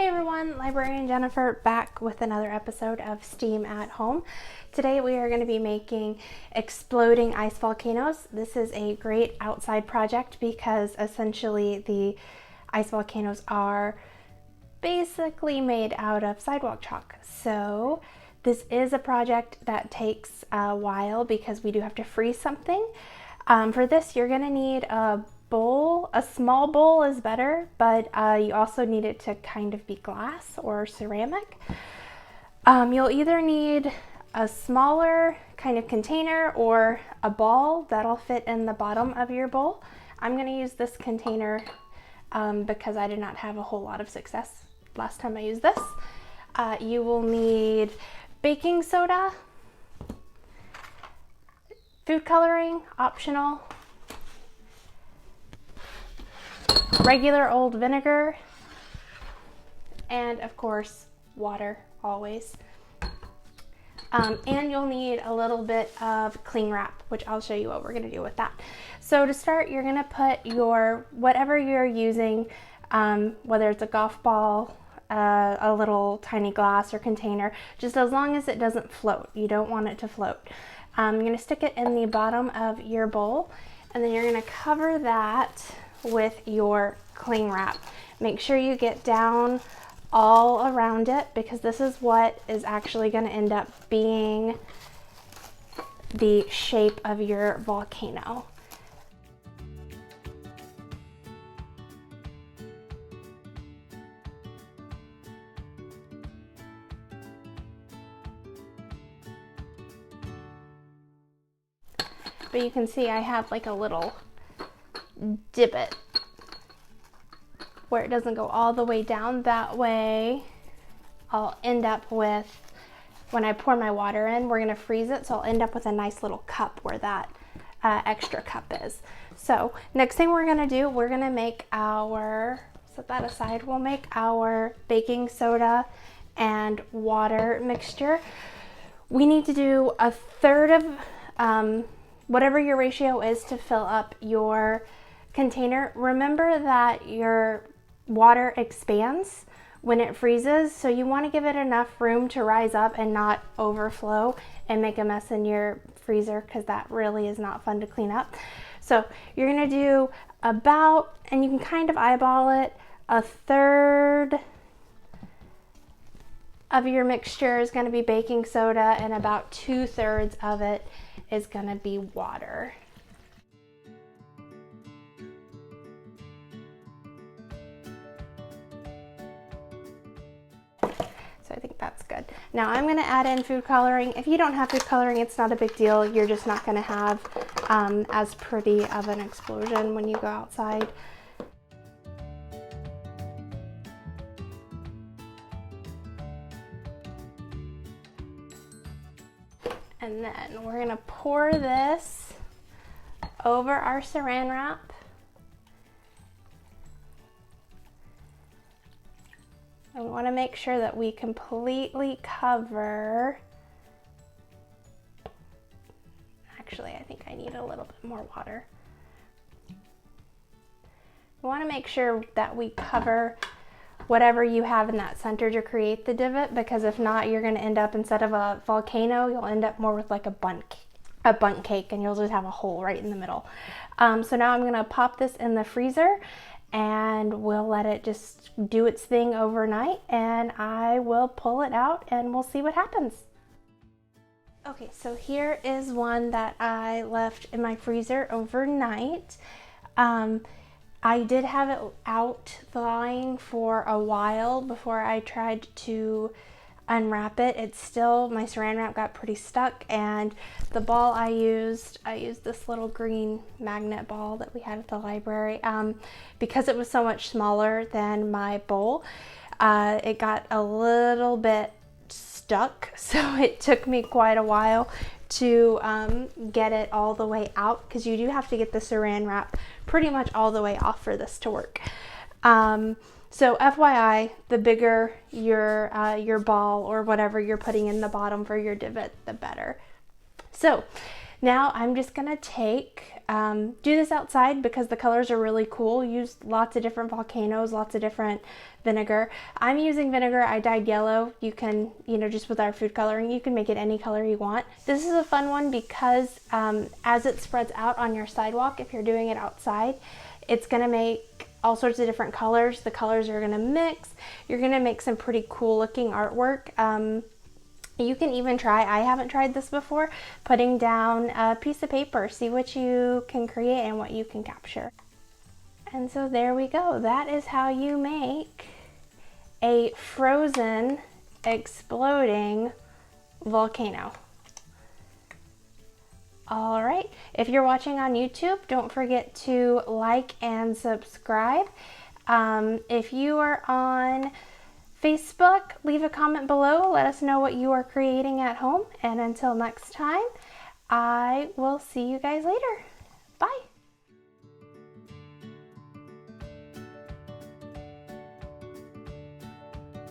Hey everyone, Librarian Jennifer back with another episode of STEAM at Home. Today we are going to be making exploding ice volcanoes. This is a great outside project because essentially the ice volcanoes are basically made out of sidewalk chalk. So this is a project that takes a while because we do have to freeze something. For this you're going to need a bowl. A small bowl is better, but you also need it to kind of be glass or ceramic. You'll either need a smaller kind of container or a ball that'll fit in the bottom of your bowl. I'm going to use this container because I did not have a whole lot of success last time I used this. You will need baking soda, food coloring, optional, regular old vinegar, and of course water always. And you'll need a little bit of cling wrap, which I'll show you what we're going to do with that. So to start, you're going to put your whatever you're using, whether it's a golf ball, a little tiny glass or container, just as long as it doesn't float. You don't want it to float. You're going to stick it in the bottom of your bowl, and then you're going to cover that with your cling wrap. Make sure you get down all around it because this is what is actually going to end up being the shape of your volcano. But you can see I have like a little divot where it doesn't go all the way down. That way I'll end up with, when I pour my water in, we're going to freeze it, so I'll end up with a nice little cup where that extra cup is. So next thing we're going to do, we're going to make our, set that aside, we'll make our baking soda and water mixture. We need to do a third of whatever your ratio is to fill up your container. Remember that your water expands when it freezes, so you want to give it enough room to rise up and not overflow and make a mess in your freezer, because that really is not fun to clean up. So you're going to do about, and you can kind of eyeball it, a third of your mixture is going to be baking soda and about 2/3 of it is going to be water. So I think that's good. Now I'm going to add in food coloring. If you don't have food coloring, it's not a big deal. You're just not going to have as pretty of an explosion when you go outside. And then we're going to pour this over our saran wrap. And we want to make sure that we completely cover. Actually, I think I need a little bit more water. We want to make sure that we cover whatever you have in that center to create the divot, because if not, you're going to end up, instead of a volcano, you'll end up more with like a bundt cake, and you'll just have a hole right in the middle. So now I'm going to pop this in the freezer and we'll let it just do its thing overnight, and I will pull it out and we'll see what happens. Okay, so here is one that I left in my freezer overnight. I did have it out thawing for a while before I tried to unwrap it. It's still, my saran wrap got pretty stuck, and the ball I used this little green magnet ball that we had at the library. Because it was so much smaller than my bowl, it got a little bit stuck, so it took me quite a while to get it all the way out, because you do have to get the saran wrap pretty much all the way off for this to work. So FYI, the bigger your ball or whatever you're putting in the bottom for your divot, the better. So Now I'm just gonna do this outside because the colors are really cool. Use lots of different volcanoes, lots of different vinegar. I'm using vinegar I dyed yellow. You can, just with our food coloring, you can make it any color you want. This is a fun one because as it spreads out on your sidewalk, if you're doing it outside, it's gonna make all sorts of different colors. The colors are gonna mix. You're gonna make some pretty cool looking artwork. You can even try, I haven't tried this before, putting down a piece of paper, see what you can create and what you can capture. And so there we go. That is how you make a frozen exploding volcano. All right, if you're watching on YouTube, don't forget to like and subscribe. If you are on Facebook, leave a comment below. Let us know what you are creating at home. And until next time, I will see you guys later.